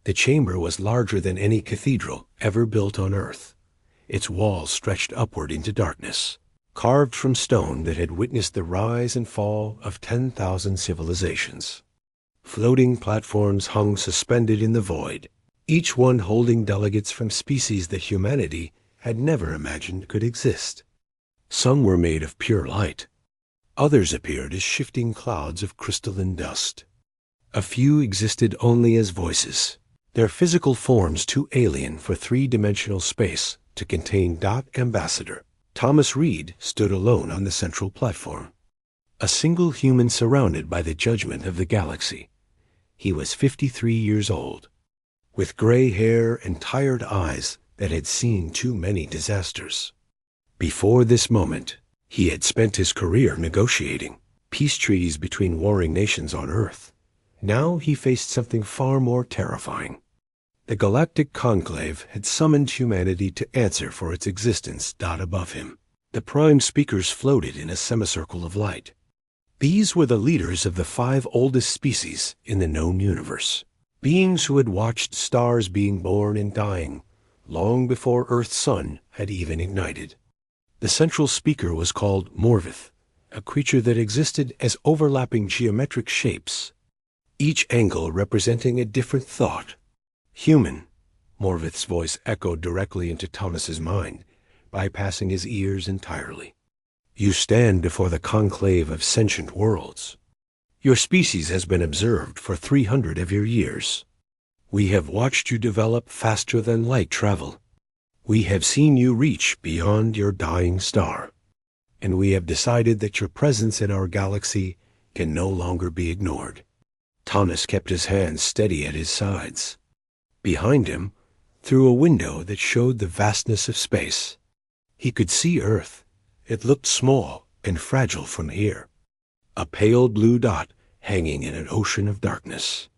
The chamber was larger than any cathedral ever built on Earth. Its walls stretched upward into darkness, carved from stone that had witnessed the rise and fall of 10,000 civilizations. Floating platforms hung suspended in the void, each one holding delegates from species that humanity had never imagined could exist. Some were made of pure light. Others appeared as shifting clouds of crystalline dust. A few existed only as voices, their physical forms too alien for three-dimensional space to contain Dot Ambassador. Thomas Reed stood alone on the central platform, a single human surrounded by the judgment of the galaxy. He was 53 years old, with gray hair and tired eyes that had seen too many disasters. Before this moment, he had spent his career negotiating peace treaties between warring nations on Earth. Now he faced something far more terrifying. The Galactic Conclave had summoned humanity to answer for its existence dot above him. The prime speakers floated in a semicircle of light. These were the leaders of the 5 oldest species in the known universe, beings who had watched stars being born and dying long before Earth's sun had even ignited. The central speaker was called Morvith, a creature that existed as overlapping geometric shapes, each angle representing a different thought. Human, Morvith's voice echoed directly into Thomas's mind, bypassing his ears entirely. You stand before the conclave of sentient worlds. Your species has been observed for 300 of your years. We have watched you develop faster than light travel. We have seen you reach beyond your dying star, and we have decided that your presence in our galaxy can no longer be ignored. Thomas kept his hands steady at his sides. Behind him, through a window that showed the vastness of space, he could see Earth. It looked small and fragile from here, a pale blue dot hanging in an ocean of darkness.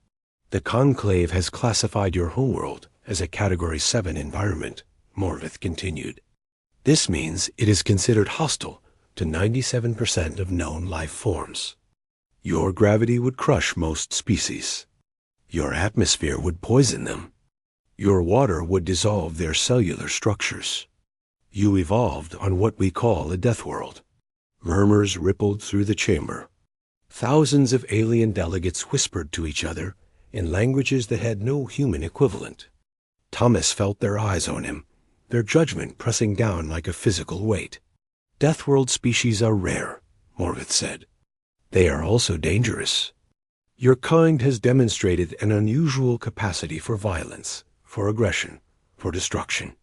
The Conclave has classified your homeworld as a Category 7 environment, Morvith continued. This means it is considered hostile to 97% of known life forms. Your gravity would crush most species. Your atmosphere would poison them. Your water would dissolve their cellular structures. You evolved on what we call a death world. Murmurs rippled through the chamber. Thousands of alien delegates whispered to each other in languages that had no human equivalent. Thomas felt their eyes on him, their judgment pressing down like a physical weight. Death world species are rare, Morvith said. They are also dangerous. Your kind has demonstrated an unusual capacity for violence, for aggression, for destruction.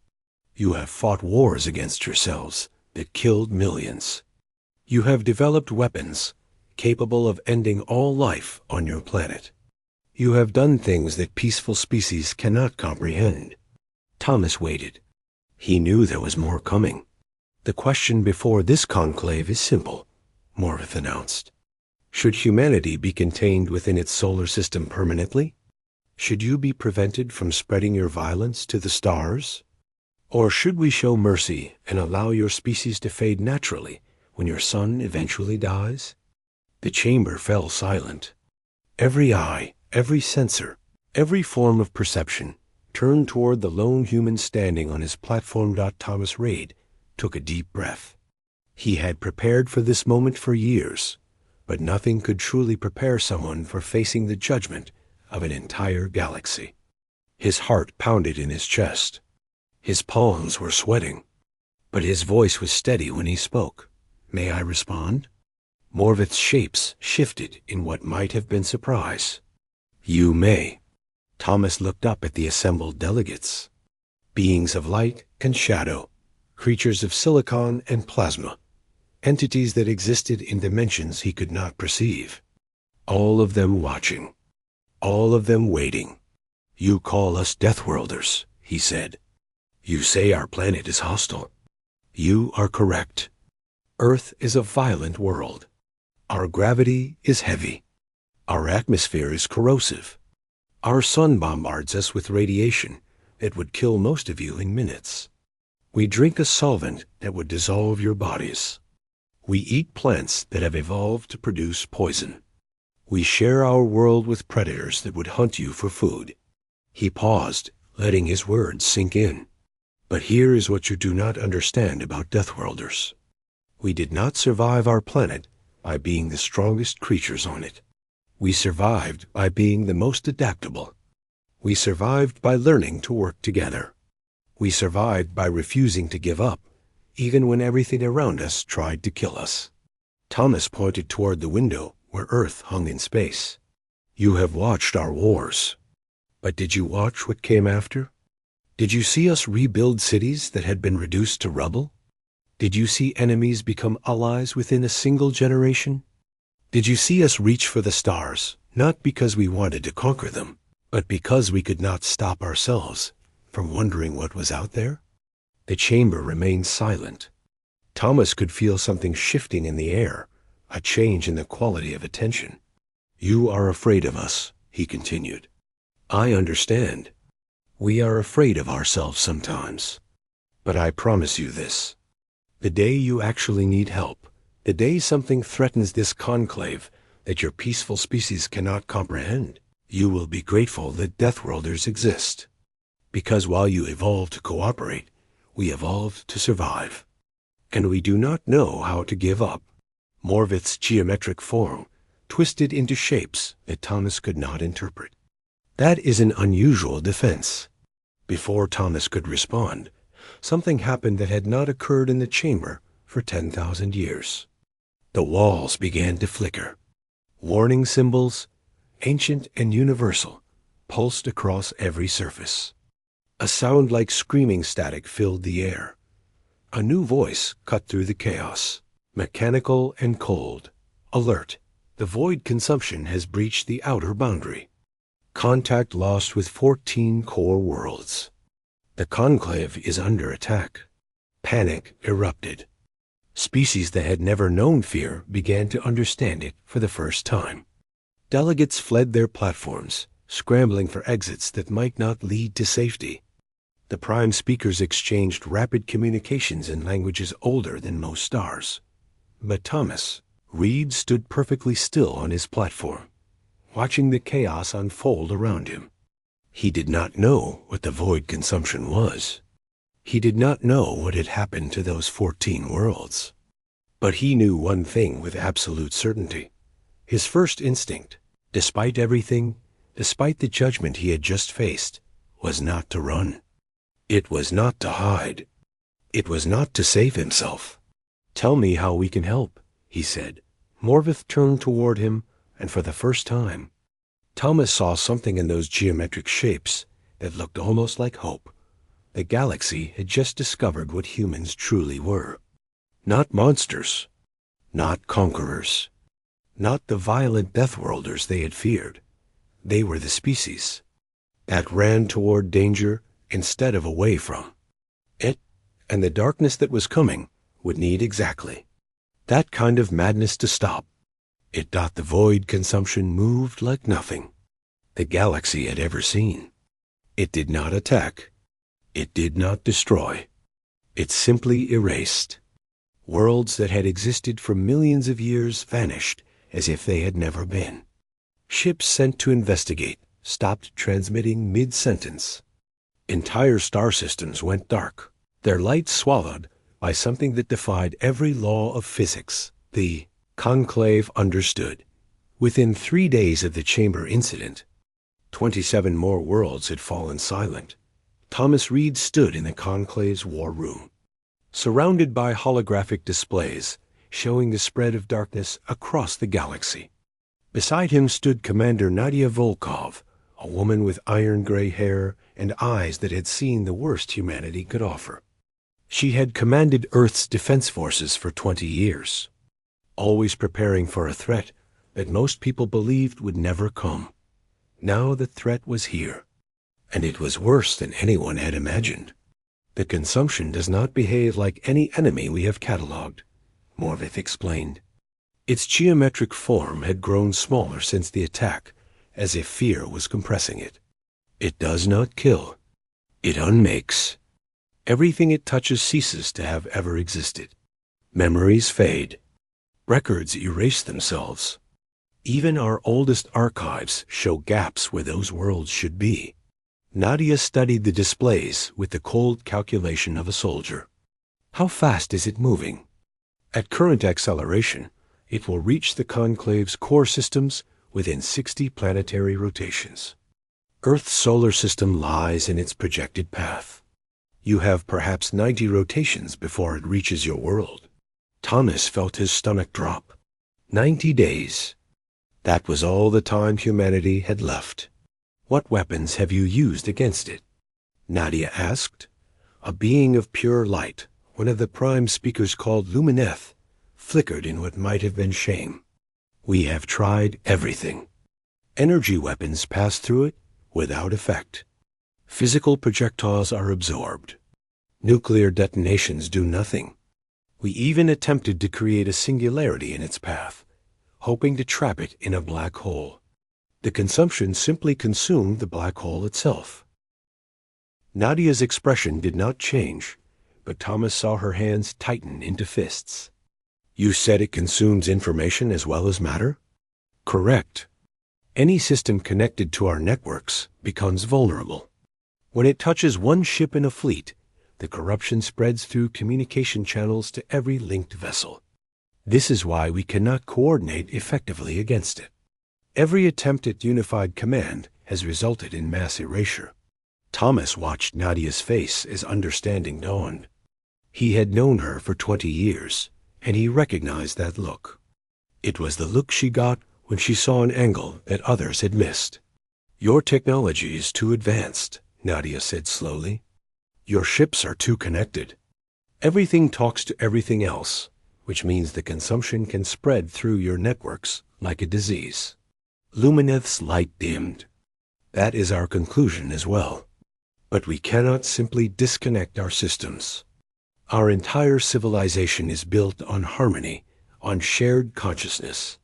You have fought wars against yourselves that killed millions. You have developed weapons capable of ending all life on your planet. You have done things that peaceful species cannot comprehend. Thomas waited. He knew there was more coming. The question before this conclave is simple, Morvith announced. Should humanity be contained within its solar system permanently? Should you be prevented from spreading your violence to the stars? Or should we show mercy and allow your species to fade naturally when your sun eventually dies? The chamber fell silent. Every eye, every sensor, every form of perception turned toward the lone human standing on his platform. Thomas Reid took a deep breath. He had prepared for this moment for years, but nothing could truly prepare someone for facing the judgment of an entire galaxy. His heart pounded in his chest. His palms were sweating, but his voice was steady when he spoke. May I respond? Morvith's shapes shifted in what might have been surprise. You may. Thomas looked up at the assembled delegates. Beings of light and shadow, creatures of silicon and plasma, entities that existed in dimensions he could not perceive. All of them watching. All of them waiting. You call us Deathworlders, he said. You say our planet is hostile. You are correct. Earth is a violent world. Our gravity is heavy. Our atmosphere is corrosive. Our sun bombards us with radiation that would kill most of you in minutes. We drink a solvent that would dissolve your bodies. We eat plants that have evolved to produce poison. We share our world with predators that would hunt you for food. He paused, letting his words sink in. But here is what you do not understand about Deathworlders. We did not survive our planet by being the strongest creatures on it. We survived by being the most adaptable. We survived by learning to work together. We survived by refusing to give up, even when everything around us tried to kill us. Thomas pointed toward the window where Earth hung in space. You have watched our wars. But did you watch what came after? Did you see us rebuild cities that had been reduced to rubble? Did you see enemies become allies within a single generation? Did you see us reach for the stars, not because we wanted to conquer them, but because we could not stop ourselves from wondering what was out there? The chamber remained silent. Thomas could feel something shifting in the air, a change in the quality of attention. You are afraid of us, he continued. I understand. We are afraid of ourselves sometimes. But I promise you this. The day you actually need help, the day something threatens this conclave that your peaceful species cannot comprehend, you will be grateful that Deathworlders exist. Because while you evolved to cooperate, we evolved to survive. And we do not know how to give up. Morvith's geometric form twisted into shapes that Thomas could not interpret. That is an unusual defense. Before Thomas could respond, something happened that had not occurred in the chamber for 10,000 years. The walls began to flicker. Warning symbols, ancient and universal, pulsed across every surface. A sound like screaming static filled the air. A new voice cut through the chaos, mechanical and cold. Alert! The void consumption has breached the outer boundary. Contact lost with 14 core worlds. The conclave is under attack. Panic erupted. Species that had never known fear began to understand it for the first time. Delegates fled their platforms, scrambling for exits that might not lead to safety. The prime speakers exchanged rapid communications in languages older than most stars. But Thomas Reed stood perfectly still on his platform, watching the chaos unfold around him. He did not know what the void consumption was. He did not know what had happened to those 14 worlds. But he knew one thing with absolute certainty. His first instinct, despite everything, despite the judgment he had just faced, was not to run. It was not to hide. It was not to save himself. Tell me how we can help, he said. Morvith turned toward him, and for the first time, Thomas saw something in those geometric shapes that looked almost like hope. The galaxy had just discovered what humans truly were. Not monsters, not conquerors, not the violent Deathworlders they had feared. They were the species that ran toward danger instead of away from it, and the darkness that was coming would need exactly that kind of madness to stop. The void consumption moved like nothing the galaxy had ever seen. It did not attack. It did not destroy. It simply erased. Worlds that had existed for millions of years vanished as if they had never been. Ships sent to investigate stopped transmitting mid-sentence. Entire star systems went dark, their light swallowed by something that defied every law of physics. The conclave understood. Within 3 days of the chamber incident, 27 more worlds had fallen silent. Thomas Reed stood in the conclave's war room, surrounded by holographic displays showing the spread of darkness across the galaxy. Beside him stood Commander Nadia Volkov, a woman with iron-gray hair and eyes that had seen the worst humanity could offer. She had commanded Earth's defense forces for 20 years, always preparing for a threat that most people believed would never come. Now the threat was here, and it was worse than anyone had imagined. The consumption does not behave like any enemy we have catalogued, Morvith explained. Its geometric form had grown smaller since the attack, as if fear was compressing it. It does not kill. It unmakes. Everything it touches ceases to have ever existed. Memories fade. Records erase themselves. Even our oldest archives show gaps where those worlds should be. Nadia studied the displays with the cold calculation of a soldier. How fast is it moving? At current acceleration, it will reach the conclave's core systems within 60 planetary rotations. Earth's solar system lies in its projected path. You have perhaps 90 rotations before it reaches your world. Thomas felt his stomach drop. 90 days. That was all the time humanity had left. What weapons have you used against it? Nadia asked. A being of pure light, one of the prime speakers called Lumineth, flickered in what might have been shame. We have tried everything. Energy weapons pass through it without effect. Physical projectiles are absorbed. Nuclear detonations do nothing. We even attempted to create a singularity in its path, hoping to trap it in a black hole. The consumption simply consumed the black hole itself. Nadia's expression did not change, but Thomas saw her hands tighten into fists. You said it consumes information as well as matter? Correct. Any system connected to our networks becomes vulnerable. When it touches one ship in a fleet, the corruption spreads through communication channels to every linked vessel. This is why we cannot coordinate effectively against it. Every attempt at unified command has resulted in mass erasure. Thomas watched Nadia's face as understanding dawned. He had known her for 20 years, and he recognized that look. It was the look she got when she saw an angle that others had missed. Your technology is too advanced, Nadia said slowly. Your ships are too connected. Everything talks to everything else, which means the consumption can spread through your networks like a disease. Lumineth's light dimmed. That is our conclusion as well. But we cannot simply disconnect our systems. Our entire civilization is built on harmony, on shared consciousness.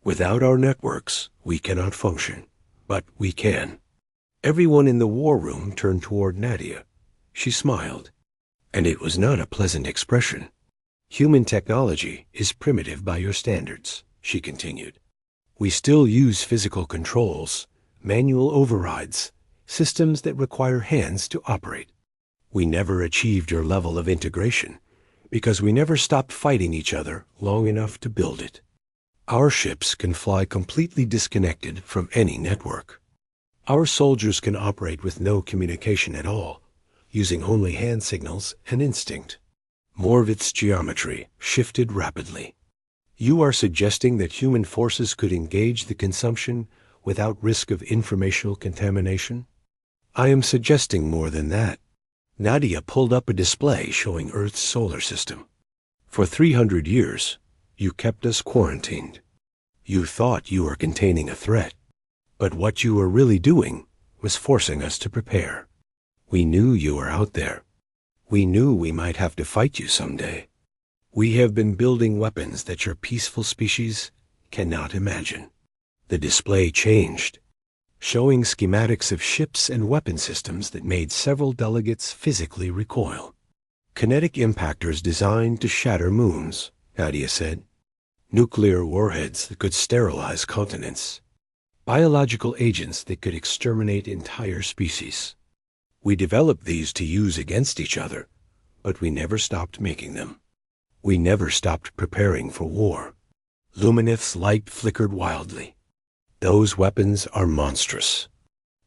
Without our networks, we cannot function, but we can. Everyone in the war room turned toward Nadia. She smiled, and it was not a pleasant expression. Human technology is primitive by your standards, she continued. We still use physical controls, manual overrides, systems that require hands to operate. We never achieved your level of integration because we never stopped fighting each other long enough to build it. Our ships can fly completely disconnected from any network. Our soldiers can operate with no communication at all, using only hand signals and instinct. Morvith's geometry shifted rapidly. You are suggesting that human forces could engage the consumption without risk of informational contamination? I am suggesting more than that. Nadia pulled up a display showing Earth's solar system. For 300 years, you kept us quarantined. You thought you were containing a threat, but what you were really doing was forcing us to prepare. We knew you were out there. We knew we might have to fight you someday. We have been building weapons that your peaceful species cannot imagine. The display changed, showing schematics of ships and weapon systems that made several delegates physically recoil. Kinetic impactors designed to shatter moons, Nadia said. Nuclear warheads that could sterilize continents. Biological agents that could exterminate entire species. We developed these to use against each other, but we never stopped making them. We never stopped preparing for war. Lumineth's light flickered wildly. Those weapons are monstrous.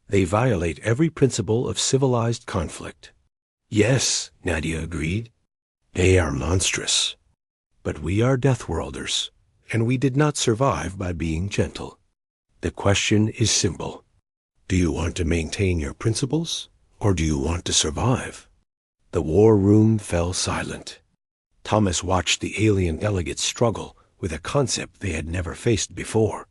They violate every principle of civilized conflict. Yes, Nadia agreed. They are monstrous. But we are Deathworlders, and we did not survive by being gentle. The question is simple. Do you want to maintain your principles, or do you want to survive? The war room fell silent. Thomas watched the alien delegates struggle with a concept they had never faced before.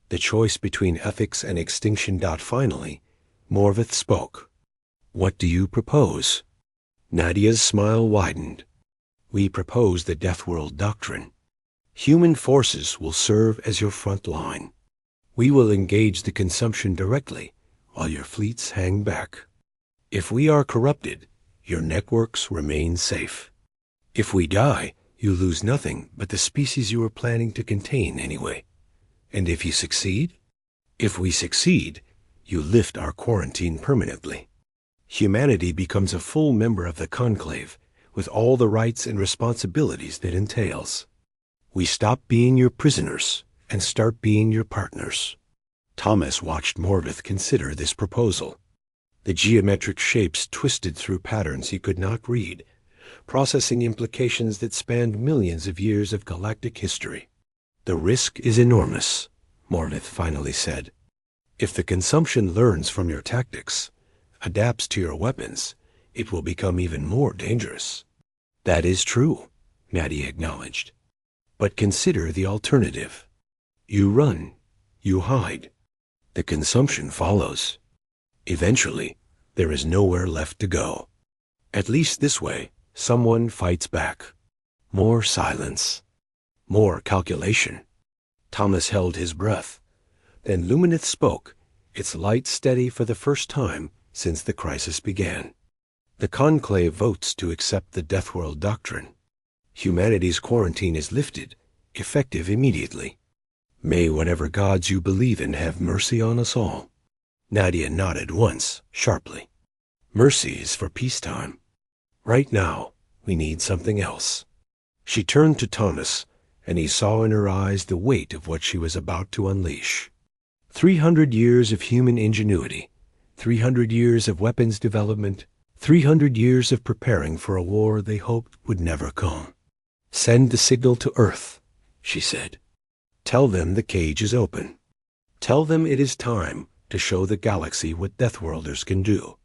The choice between ethics and extinction. Finally, Morvith spoke. What do you propose? Nadia's smile widened. We propose the Deathworld Doctrine. Human forces will serve as your front line. We will engage the consumption directly while your fleets hang back. If we are corrupted, your networks remain safe. If we die, you lose nothing but the species you were planning to contain anyway. And if you succeed? If we succeed, you lift our quarantine permanently. Humanity becomes a full member of the conclave, with all the rights and responsibilities that entails. We stop being your prisoners and start being your partners. Thomas watched Morvith consider this proposal. The geometric shapes twisted through patterns he could not read, processing implications that spanned millions of years of galactic history. The risk is enormous, Morvith finally said. If the consumption learns from your tactics, adapts to your weapons, it will become even more dangerous. That is true, Maddie acknowledged. But consider the alternative. You run, you hide. The consumption follows. Eventually, there is nowhere left to go. At least this way, someone fights back. More silence. More calculation. Thomas held his breath. Then Lumineth spoke, its light steady for the first time since the crisis began. The conclave votes to accept the Deathworld doctrine. Humanity's quarantine is lifted, effective immediately. May whatever gods you believe in have mercy on us all. Nadia nodded once, sharply. Mercy is for peacetime. Right now, we need something else. She turned to Thomas, and he saw in her eyes the weight of what she was about to unleash. 300 years of human ingenuity, 300 years of weapons development, 300 years of preparing for a war they hoped would never come. Send the signal to Earth, she said. Tell them the cage is open. Tell them it is time to show the galaxy what Deathworlders can do.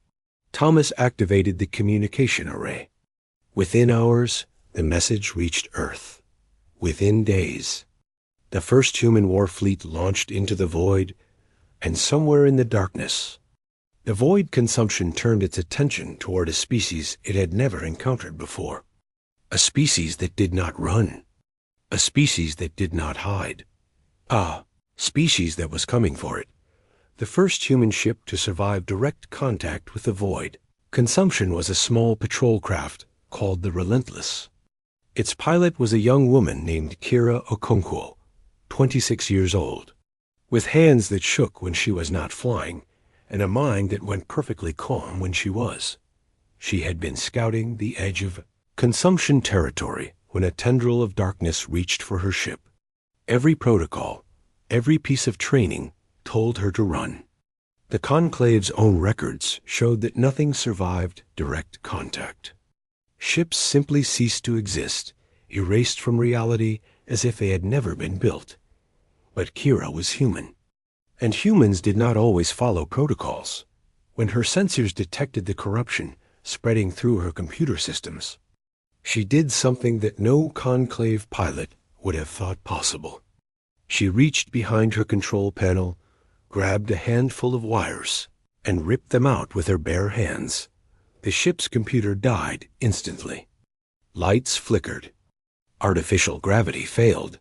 Thomas activated the communication array. Within hours, the message reached Earth. Within days, the first human war fleet launched into the void, and somewhere in the darkness, the void consumption turned its attention toward a species it had never encountered before. A species that did not run. A species that did not hide. Ah, species that was coming for it. The first human ship to survive direct contact with the void. Consumption was a small patrol craft called the Relentless. Its pilot was a young woman named Kira Okonkwo, 26 years old, with hands that shook when she was not flying, and a mind that went perfectly calm when she was. She had been scouting the edge of consumption territory when a tendril of darkness reached for her ship. Every protocol, every piece of training told her to run. The Conclave's own records showed that nothing survived direct contact. Ships simply ceased to exist, erased from reality as if they had never been built. But Kira was human. And humans did not always follow protocols. When her sensors detected the corruption spreading through her computer systems, she did something that no Conclave pilot would have thought possible. She reached behind her control panel, grabbed a handful of wires, and ripped them out with her bare hands. The ship's computer died instantly. Lights flickered. Artificial gravity failed.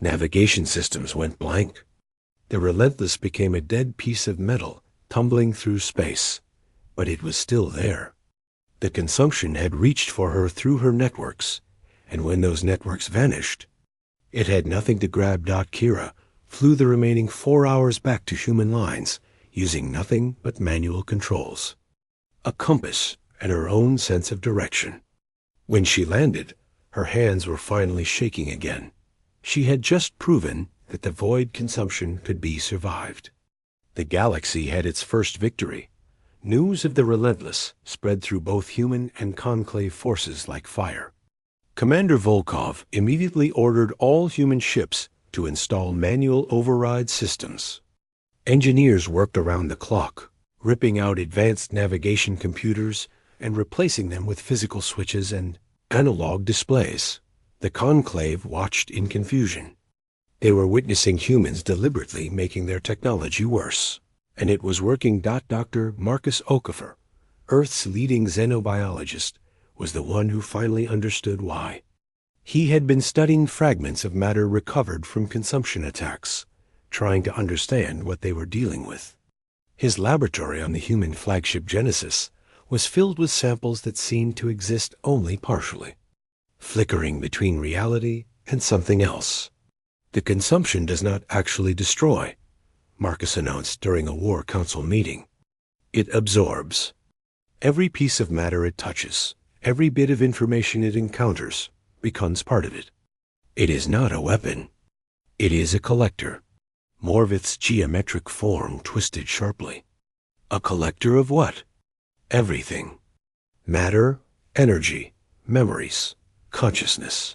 Navigation systems went blank. The Relentless became a dead piece of metal tumbling through space, but it was still there. The consumption had reached for her through her networks, and when those networks vanished, it had nothing to grab. Kira flew the remaining 4 hours back to human lines, using nothing but manual controls, a compass, and her own sense of direction. When she landed, her hands were finally shaking again. She had just proven that the void consumption could be survived. The galaxy had its first victory. News of the Relentless spread through both human and Conclave forces like fire. Commander Volkov immediately ordered all human ships to install manual override systems. Engineers worked around the clock, ripping out advanced navigation computers and replacing them with physical switches and analog displays. The Conclave watched in confusion. They were witnessing humans deliberately making their technology worse. And it was working. Dr. Marcus Okafor, Earth's leading xenobiologist, was the one who finally understood why. He had been studying fragments of matter recovered from consumption attacks, trying to understand what they were dealing with. His laboratory on the human flagship Genesis was filled with samples that seemed to exist only partially, flickering between reality and something else. The consumption does not actually destroy. Marcus announced during a War Council meeting. It absorbs. Every piece of matter it touches, every bit of information it encounters, becomes part of it. It is not a weapon. It is a collector. Morvith's geometric form twisted sharply. A collector of what? Everything. Matter, energy, memories, consciousness.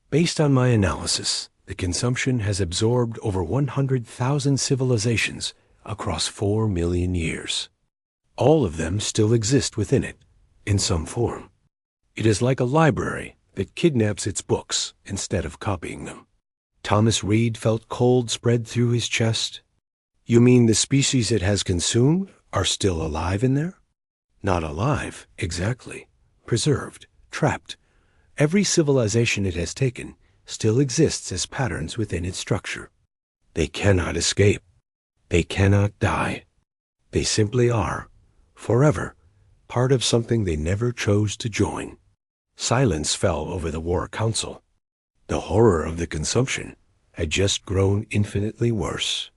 Based on my analysis, the consumption has absorbed over 100,000 civilizations across 4 million years. All of them still exist within it, in some form. It is like a library that kidnaps its books instead of copying them. Thomas Reed felt cold spread through his chest. You mean the species it has consumed are still alive in there? Not alive, exactly. Preserved, trapped. Every civilization it has taken still exists as patterns within its structure. They cannot escape. They cannot die. They simply are, forever, part of something they never chose to join. Silence fell over the War Council. The horror of the consumption had just grown infinitely worse.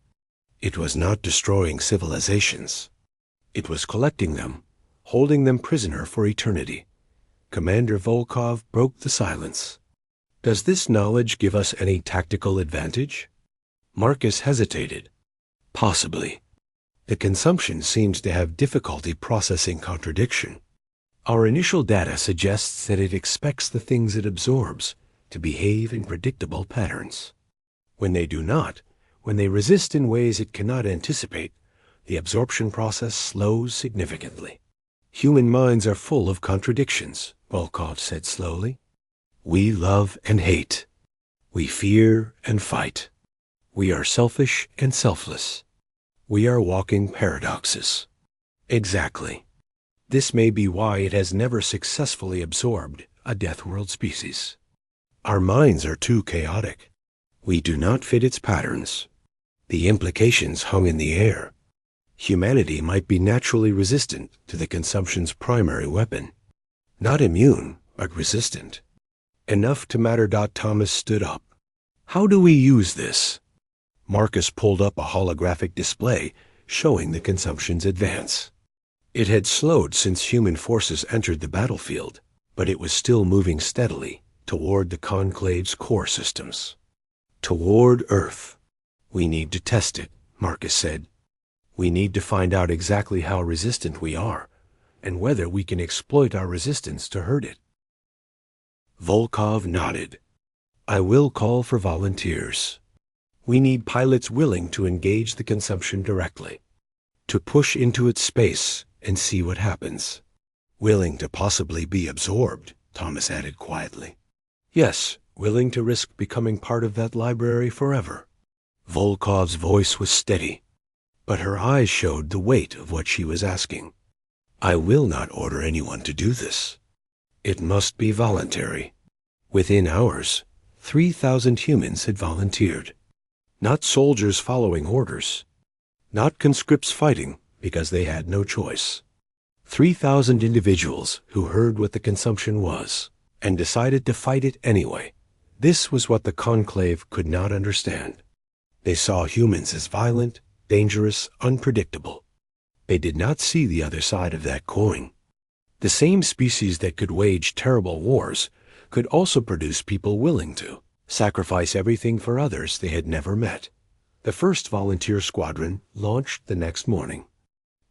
It was not destroying civilizations. It was collecting them, holding them prisoner for eternity. Commander Volkov broke the silence. Does this knowledge give us any tactical advantage? Marcus hesitated. Possibly. The consumption seems to have difficulty processing contradiction. Our initial data suggests that it expects the things it absorbs to behave in predictable patterns. When they do not, when they resist in ways it cannot anticipate, the absorption process slows significantly. Human minds are full of contradictions, Volkov said slowly. We love and hate. We fear and fight. We are selfish and selfless. We are walking paradoxes. Exactly. This may be why it has never successfully absorbed a Deathworld species. Our minds are too chaotic. We do not fit its patterns. The implications hung in the air. Humanity might be naturally resistant to the consumption's primary weapon. Not immune, but resistant. Enough to matter. Thomas stood up. How do we use this? Marcus pulled up a holographic display showing the consumption's advance. It had slowed since human forces entered the battlefield, but it was still moving steadily toward the Conclave's core systems. Toward Earth. We need to test it, Marcus said. We need to find out exactly how resistant we are, and whether we can exploit our resistance to hurt it. Volkov nodded. I will call for volunteers. We need pilots willing to engage the consumption directly, to push into its space and see what happens. Willing to possibly be absorbed, Thomas added quietly. Yes, willing to risk becoming part of that library forever. Volkov's voice was steady, but her eyes showed the weight of what she was asking. I will not order anyone to do this. It must be voluntary. Within hours, 3,000 humans had volunteered. Not soldiers following orders. Not conscripts fighting because they had no choice. 3,000 individuals who heard what the consumption was and decided to fight it anyway. This was what the Conclave could not understand. They saw humans as violent, dangerous, unpredictable. They did not see the other side of that coin. The same species that could wage terrible wars could also produce people willing to sacrifice everything for others they had never met. The first volunteer squadron launched the next morning.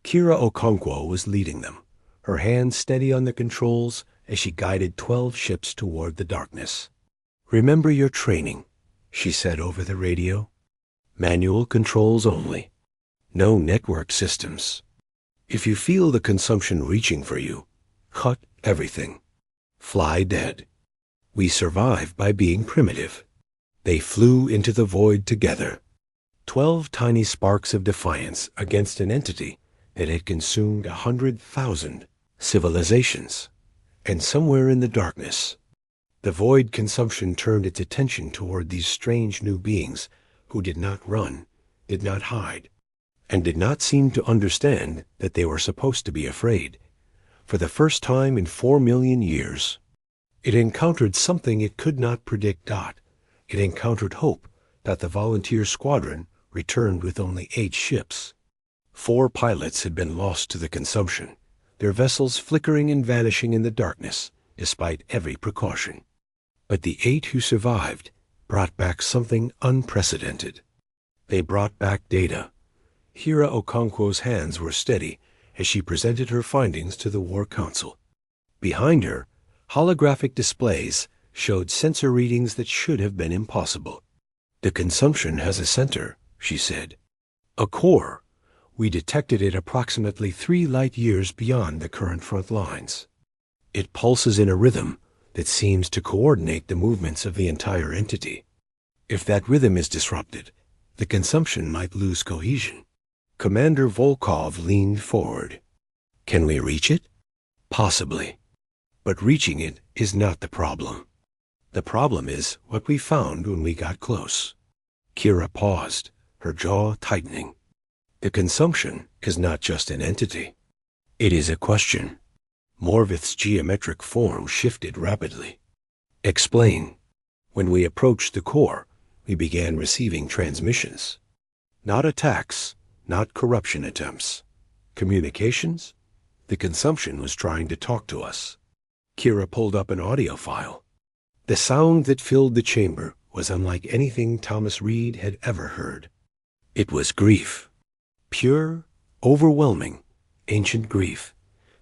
Kira Okonkwo was leading them, her hands steady on the controls as she guided 12 ships toward the darkness. Remember your training, she said over the radio. Manual controls only. No network systems. If you feel the consumption reaching for you, cut everything. Fly dead. We survive by being primitive. They flew into the void together. 12 tiny sparks of defiance against an entity that had consumed 100,000 civilizations. And somewhere in the darkness, the void consumption turned its attention toward these strange new beings who did not run, did not hide, and did not seem to understand that they were supposed to be afraid. For the first time in 4 million years, it encountered something it could not predict. It encountered hope that the volunteer squadron returned with only 8 ships. 4 pilots had been lost to the consumption, their vessels flickering and vanishing in the darkness, despite every precaution. But the 8 who survived brought back something unprecedented. They brought back data. Hira Okonkwo's hands were steady as she presented her findings to the War Council. Behind her, holographic displays showed sensor readings that should have been impossible. "The consumption has a center," she said. "A core. We detected it approximately 3 light years beyond the current front lines. It pulses in a rhythm that seems to coordinate the movements of the entire entity. If that rhythm is disrupted, the consumption might lose cohesion." Commander Volkov leaned forward. "Can we reach it?" "Possibly. But reaching it is not the problem. The problem is what we found when we got close." Kira paused, her jaw tightening. "The consumption is not just an entity. It is a question." Morvith's geometric form shifted rapidly. "Explain." "When we approached the core, we began receiving transmissions. Not attacks, not corruption attempts. Communications? The consumption was trying to talk to us." Kira pulled up an audio file. The sound that filled the chamber was unlike anything Thomas Reed had ever heard. It was grief. Pure, overwhelming, ancient grief,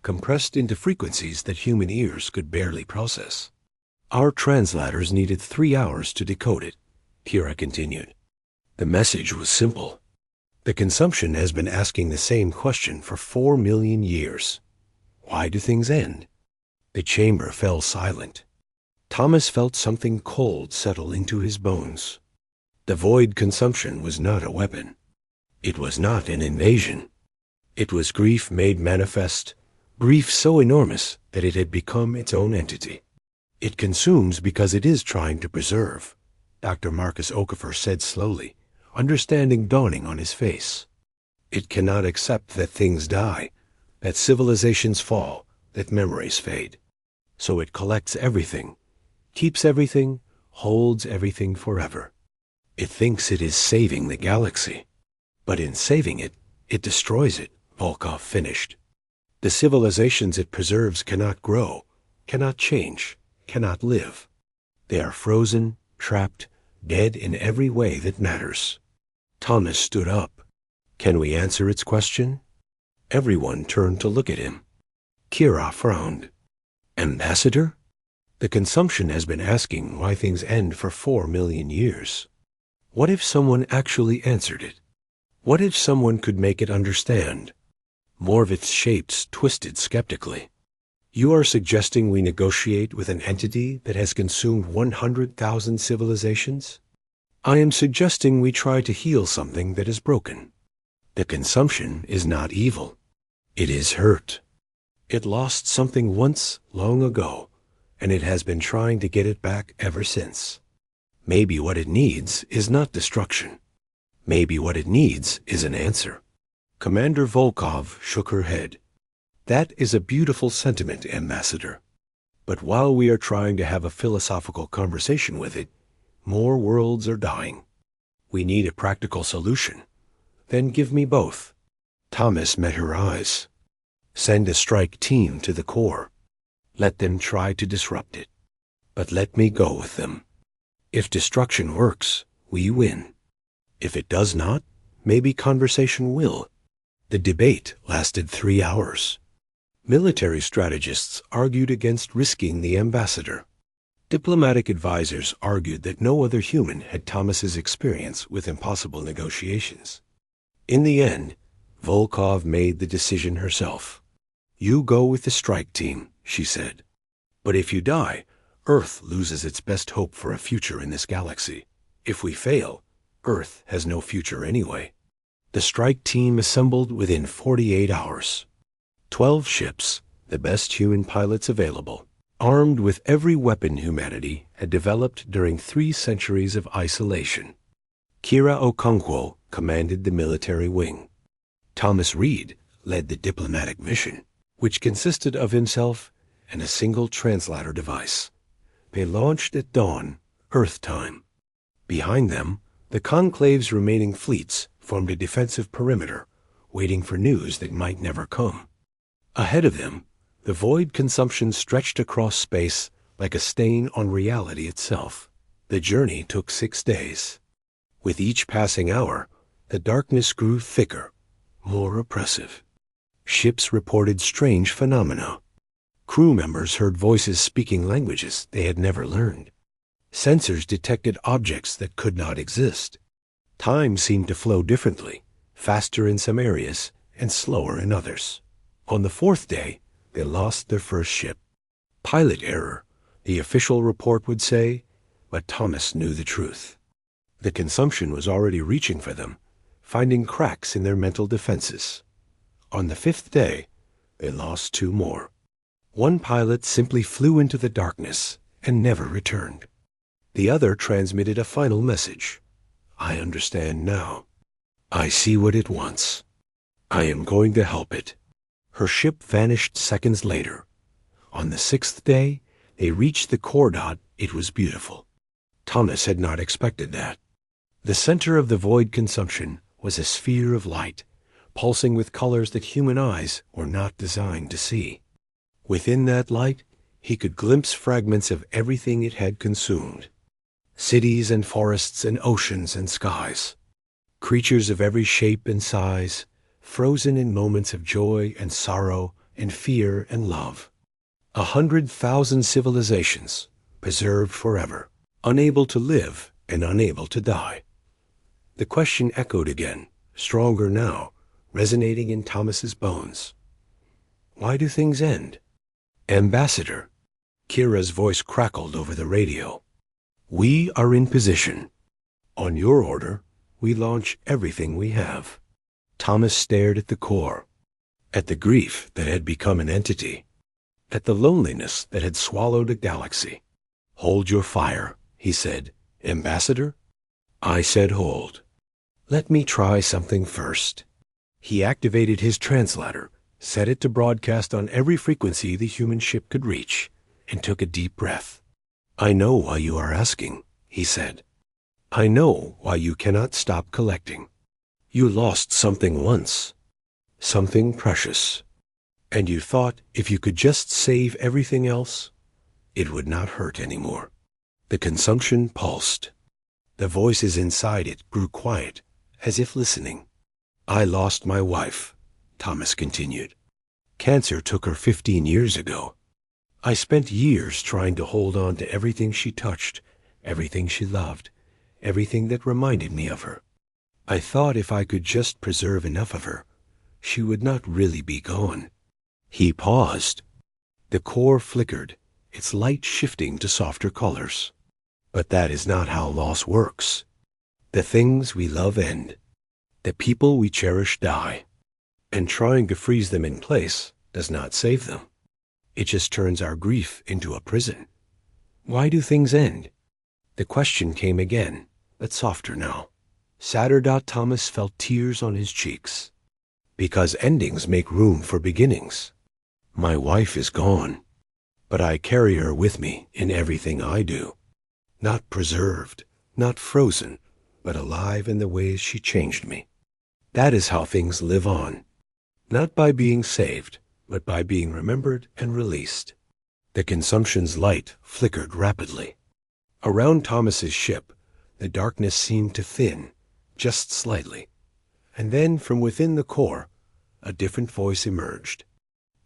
compressed into frequencies that human ears could barely process. "Our translators needed 3 hours to decode it," Kira continued. "The message was simple. The consumption has been asking the same question for 4 million years. Why do things end?" The chamber fell silent. Thomas felt something cold settle into his bones. The void consumption was not a weapon. It was not an invasion. It was grief made manifest, grief so enormous that it had become its own entity. "It consumes because it is trying to preserve," Dr. Marcus Okafor said slowly, understanding dawning on his face. "It cannot accept that things die, that civilizations fall, that memories fade. So it collects everything, keeps everything, holds everything forever. It thinks it is saving the galaxy. But in saving it, it destroys it," Volkov finished. "The civilizations it preserves cannot grow, cannot change, cannot live. They are frozen, trapped, dead in every way that matters." Thomas stood up. "Can we answer its question?" Everyone turned to look at him. Kira frowned. "Ambassador? The consumption has been asking why things end for 4 million years. What if someone actually answered it? What if someone could make it understand?" Morvith's shapes twisted skeptically. "You are suggesting we negotiate with an entity that has consumed 100,000 civilizations? I am suggesting we try to heal something that is broken. The consumption is not evil. It is hurt. It lost something once, long ago, and it has been trying to get it back ever since. Maybe what it needs is not destruction. Maybe what it needs is an answer." Commander Volkov shook her head. "That is a beautiful sentiment, Ambassador. But while we are trying to have a philosophical conversation with it, more worlds are dying. We need a practical solution. Then give me both." Thomas met her eyes. "Send a strike team to the core. Let them try to disrupt it. But let me go with them. If destruction works, we win. If it does not, maybe conversation will." The debate lasted 3 hours. Military strategists argued against risking the ambassador. Diplomatic advisors argued that no other human had Thomas's experience with impossible negotiations. In the end, Volkov made the decision herself. "You go with the strike team," she said. "But if you die, Earth loses its best hope for a future in this galaxy. If we fail, Earth has no future anyway." The strike team assembled within 48 hours. 12 ships, the best human pilots available, armed with every weapon humanity had developed during 3 centuries of isolation. Kira Okonkwo commanded the military wing. Thomas Reed led the diplomatic mission, which consisted of himself and a single translator device. They launched at dawn, Earth time. Behind them, The Conclave's remaining fleets formed a defensive perimeter, waiting for news that might never come. Ahead of them, the void consumption stretched across space like a stain on reality itself. The journey took 6 days. With each passing hour, the darkness grew thicker, more oppressive. Ships reported strange phenomena. Crew members heard voices speaking languages they had never learned. Sensors detected objects that could not exist. Time seemed to flow differently, faster in some areas and slower in others. On the 4th day, they lost their first ship. Pilot error, the official report would say, but Thomas knew the truth. The consumption was already reaching for them, finding cracks in their mental defenses. On the 5th day, they lost 2 more. One pilot simply flew into the darkness and never returned. The other transmitted a final message. I understand now. I see what it wants. I am going to help it. Her ship vanished seconds later. On the 6th day, they reached the core dot. It was beautiful. Thomas had not expected that. The center of the void consumption was a sphere of light, pulsing with colors that human eyes were not designed to see. Within that light, he could glimpse fragments of everything it had consumed. Cities and forests and oceans and skies. Creatures of every shape and size, frozen in moments of joy and sorrow and fear and love. 100,000 civilizations, preserved forever, unable to live and unable to die. The question echoed again, stronger now, resonating in Thomas's bones. Why do things end? Ambassador, Kira's voice crackled over the radio. We are in position. On your order, we launch everything we have. Thomas stared at the core, at the grief that had become an entity, at the loneliness that had swallowed a galaxy. Hold your fire, he said. Ambassador? I said hold. Let me try something first. He activated his translator, set it to broadcast on every frequency the human ship could reach, and took a deep breath. I know why you are asking, he said. I know why you cannot stop collecting. You lost something once, something precious, and you thought if you could just save everything else, it would not hurt anymore. The consumption pulsed. The voices inside it grew quiet, as if listening. I lost my wife, Thomas continued. Cancer took her 15 years ago. I spent years trying to hold on to everything she touched, everything she loved, everything that reminded me of her. I thought if I could just preserve enough of her, she would not really be gone. He paused. The core flickered, its light shifting to softer colors. But that is not how loss works. The things we love end. The people we cherish die. And trying to freeze them in place does not save them. It just turns our grief into a prison. Why do things end? The question came again, but softer now. Sadder. Thomas felt tears on his cheeks. Because endings make room for beginnings. My wife is gone, but I carry her with me in everything I do. Not preserved, not frozen, but alive in the ways she changed me. That is how things live on. Not by being saved, but by being remembered and released. The consumption's light flickered rapidly. Around Thomas's ship, the darkness seemed to thin, just slightly. And then from within the core, a different voice emerged.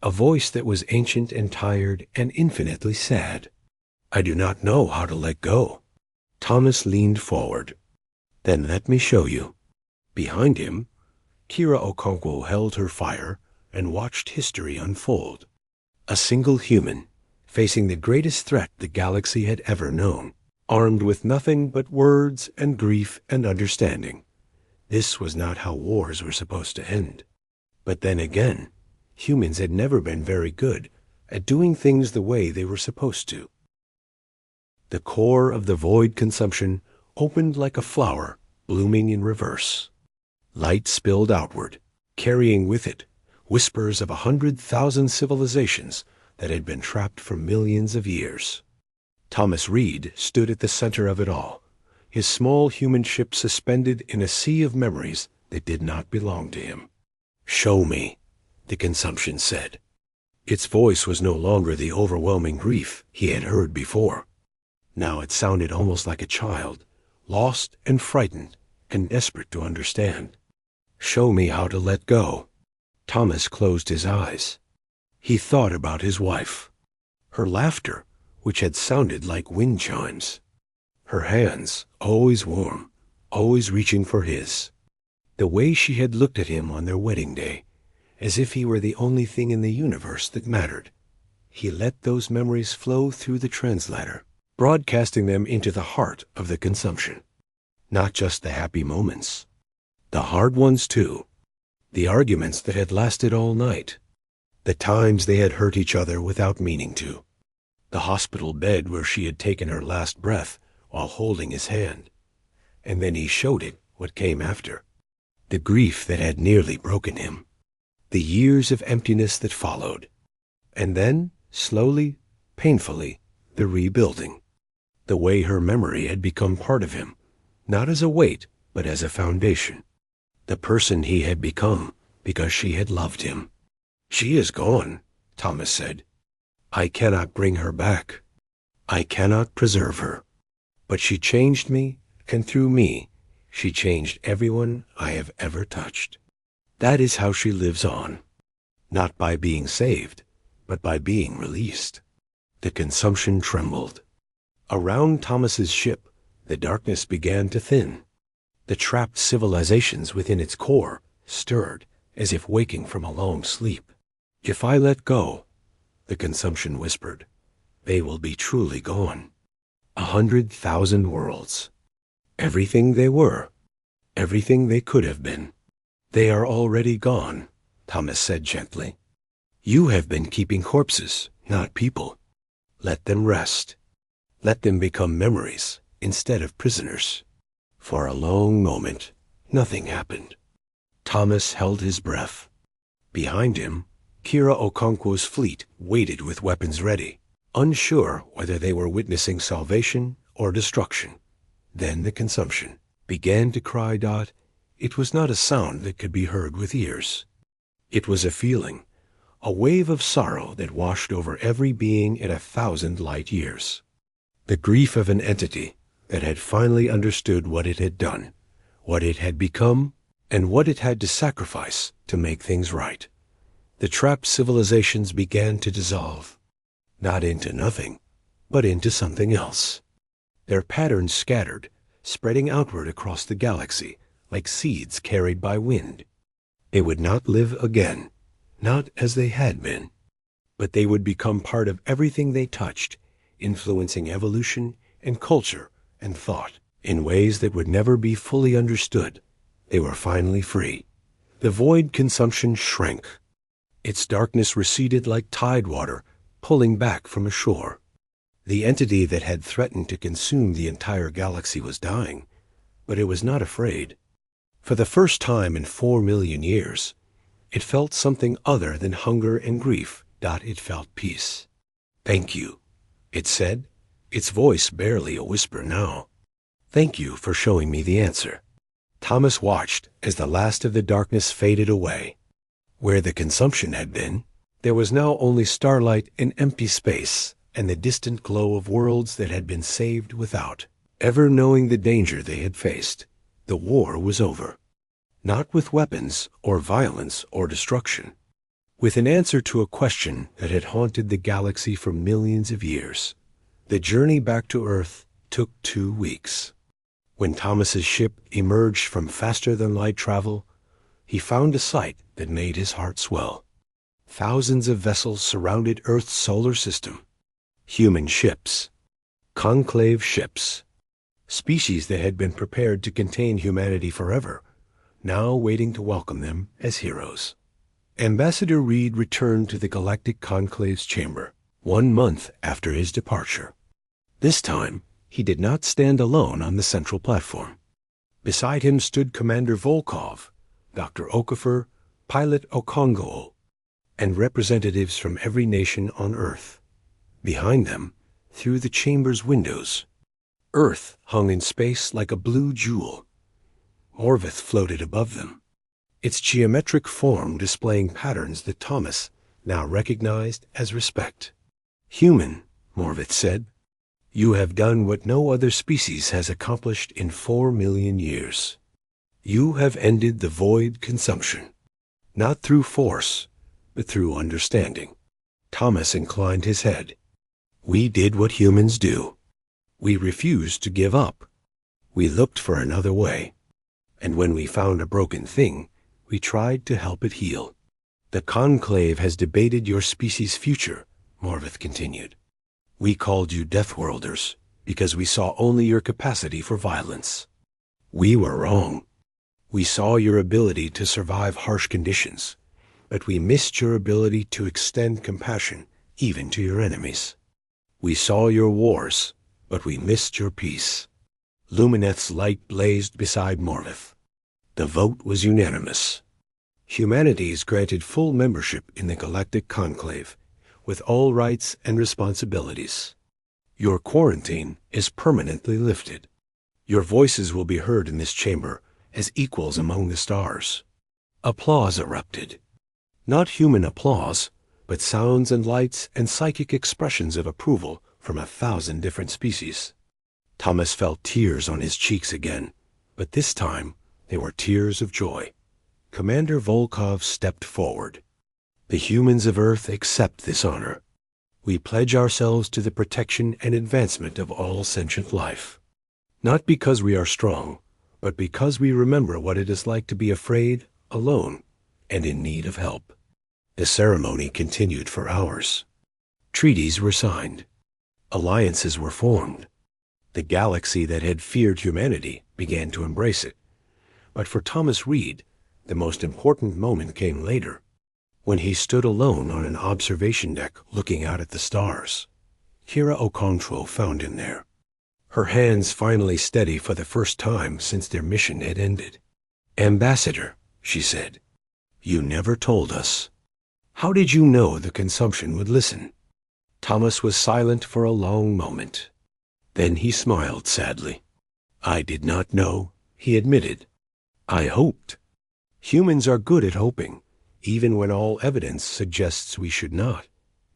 A voice that was ancient and tired and infinitely sad. I do not know how to let go. Thomas leaned forward. Then let me show you. Behind him, Kira Okonkwo held her fire and watched history unfold. A single human, facing the greatest threat the galaxy had ever known, armed with nothing but words and grief and understanding. This was not how wars were supposed to end. But then again, humans had never been very good at doing things the way they were supposed to. The core of the void consumption opened like a flower blooming in reverse. Light spilled outward, carrying with it whispers of 100,000 civilizations that had been trapped for millions of years. Thomas Reed stood at the center of it all, his small human ship suspended in a sea of memories that did not belong to him. "Show me," the consumption said. Its voice was no longer the overwhelming grief he had heard before. Now it sounded almost like a child, lost and frightened and desperate to understand. "Show me how to let go." Thomas closed his eyes. He thought about his wife, her laughter, which had sounded like wind chimes, her hands, always warm, always reaching for his, the way she had looked at him on their wedding day, as if he were the only thing in the universe that mattered. He let those memories flow through the translator, broadcasting them into the heart of the consumption. Not just the happy moments, the hard ones too, the arguments that had lasted all night, the times they had hurt each other without meaning to, the hospital bed where she had taken her last breath while holding his hand. And then he showed it what came after, the grief that had nearly broken him, the years of emptiness that followed, and then, slowly, painfully, the rebuilding, the way her memory had become part of him, not as a weight, but as a foundation, the person he had become because she had loved him. "She is gone," Thomas said. "I cannot bring her back. I cannot preserve her. But she changed me, and through me, she changed everyone I have ever touched. That is how she lives on, not by being saved, but by being released." The consumption trembled. Around Thomas's ship, the darkness began to thin. The trapped civilizations within its core stirred as if waking from a long sleep. "If I let go," the consumption whispered, "they will be truly gone. 100,000 worlds. Everything they were, everything they could have been. They are already gone," Thomas said gently. "You have been keeping corpses, not people. Let them rest. Let them become memories instead of prisoners." For a long moment, nothing happened. Thomas held his breath. Behind him, Kira Okonkwo's fleet waited with weapons ready, unsure whether they were witnessing salvation or destruction. Then the consumption began to cry. It was not a sound that could be heard with ears. It was a feeling, a wave of sorrow that washed over every being in 1,000 light years. The grief of an entity that had finally understood what it had done, what it had become, and what it had to sacrifice to make things right. The trapped civilizations began to dissolve, not into nothing, but into something else. Their patterns scattered, spreading outward across the galaxy like seeds carried by wind. They would not live again, not as they had been, but they would become part of everything they touched, influencing evolution and culture and thought in ways that would never be fully understood. They were finally free. The void consumption shrank. Its darkness receded like tide water pulling back from a shore. The entity that had threatened to consume the entire galaxy was dying, but it was not afraid. For the first time in 4 million years, it felt something other than hunger and grief. It felt peace. "Thank you," it said, its voice barely a whisper now. "Thank you for showing me the answer." Thomas watched as the last of the darkness faded away. Where the consumption had been, there was now only starlight and empty space and the distant glow of worlds that had been saved without ever knowing the danger they had faced. The war was over. Not with weapons or violence or destruction. With an answer to a question that had haunted the galaxy for millions of years. The journey back to Earth took 2 weeks. When Thomas's ship emerged from faster-than-light travel, he found a sight that made his heart swell. Thousands of vessels surrounded Earth's solar system. Human ships. Conclave ships. Species that had been prepared to contain humanity forever, now waiting to welcome them as heroes. Ambassador Reed returned to the Galactic Conclave's chamber 1 month after his departure. This time, he did not stand alone on the central platform. Beside him stood Commander Volkov, Dr. Okafor, Pilot Okongoo, and representatives from every nation on Earth. Behind them, through the chamber's windows, Earth hung in space like a blue jewel. Morvith floated above them, its geometric form displaying patterns that Thomas now recognized as respect. "Human," Morvith said, "you have done what no other species has accomplished in 4 million years. You have ended the void consumption, not through force, but through understanding." Thomas inclined his head. "We did what humans do. We refused to give up. We looked for another way. And when we found a broken thing, we tried to help it heal." "The Conclave has debated your species' future," Morvith continued. "We called you Deathworlders because we saw only your capacity for violence. We were wrong. We saw your ability to survive harsh conditions, but we missed your ability to extend compassion even to your enemies. We saw your wars, but we missed your peace." Lumineth's light blazed beside Morvith. The vote was unanimous. Humanity is granted full membership in the Galactic Conclave, with all rights and responsibilities. Your quarantine is permanently lifted. Your voices will be heard in this chamber as equals among the stars. Applause erupted. Not human applause, but sounds and lights and psychic expressions of approval from 1,000 different species. Thomas felt tears on his cheeks again, but this time they were tears of joy. Commander Volkov stepped forward. "The humans of Earth accept this honor. We pledge ourselves to the protection and advancement of all sentient life. Not because we are strong, but because we remember what it is like to be afraid, alone, and in need of help." The ceremony continued for hours. Treaties were signed. Alliances were formed. The galaxy that had feared humanity began to embrace it. But for Thomas Reed, the most important moment came later, when he stood alone on an observation deck looking out at the stars. Kira Okontro found him there, her hands finally steady for the first time since their mission had ended. "Ambassador," she said, "you never told us. How did you know the consumption would listen?" Thomas was silent for a long moment. Then he smiled sadly. "I did not know," he admitted. "I hoped. Humans are good at hoping, even when all evidence suggests we should not.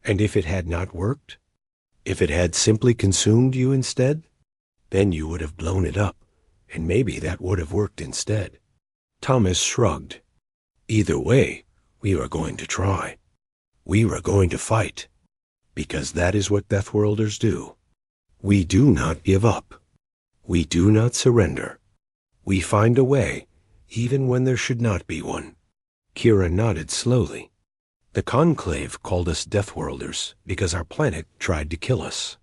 And if it had not worked? If it had simply consumed you instead? Then you would have blown it up, and maybe that would have worked instead." Thomas shrugged. "Either way, we were going to try. We were going to fight. Because that is what Deathworlders do. We do not give up. We do not surrender. We find a way, even when there should not be one." Kira nodded slowly. "The Conclave called us Deathworlders because our planet tried to kill us.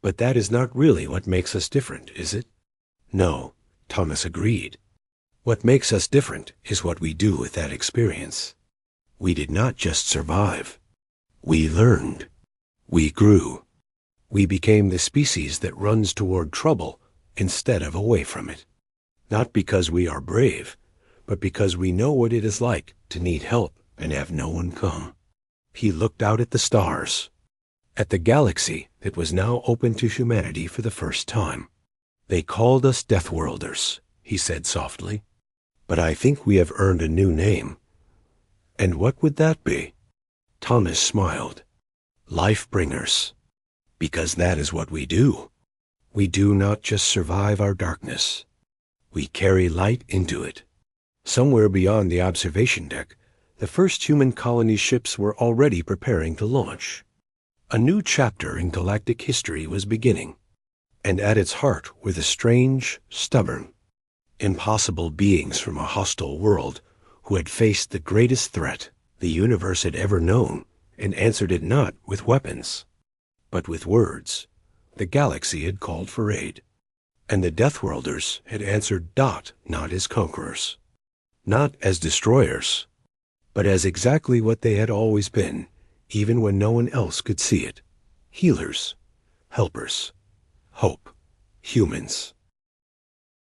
But that is not really what makes us different, is it?" "No," Thomas agreed. "What makes us different is what we do with that experience. We did not just survive. We learned. We grew. We became the species that runs toward trouble instead of away from it. Not because we are brave, but because we know what it is like to need help and have no one come." He looked out at the stars, at the galaxy that was now open to humanity for the first time. "They called us Deathworlders," he said softly. "But I think we have earned a new name." "And what would that be?" Thomas smiled. "Life-bringers. Because that is what we do. We do not just survive our darkness. We carry light into it." Somewhere beyond the observation deck, the first human colony ships were already preparing to launch. A new chapter in galactic history was beginning, and at its heart were the strange, stubborn, impossible beings from a hostile world who had faced the greatest threat the universe had ever known and answered it not with weapons, but with words. The galaxy had called for aid, and the Deathworlders had answered Dot not as conquerors, not as destroyers, but as exactly what they had always been, even when no one else could see it: healers, helpers, hope, humans.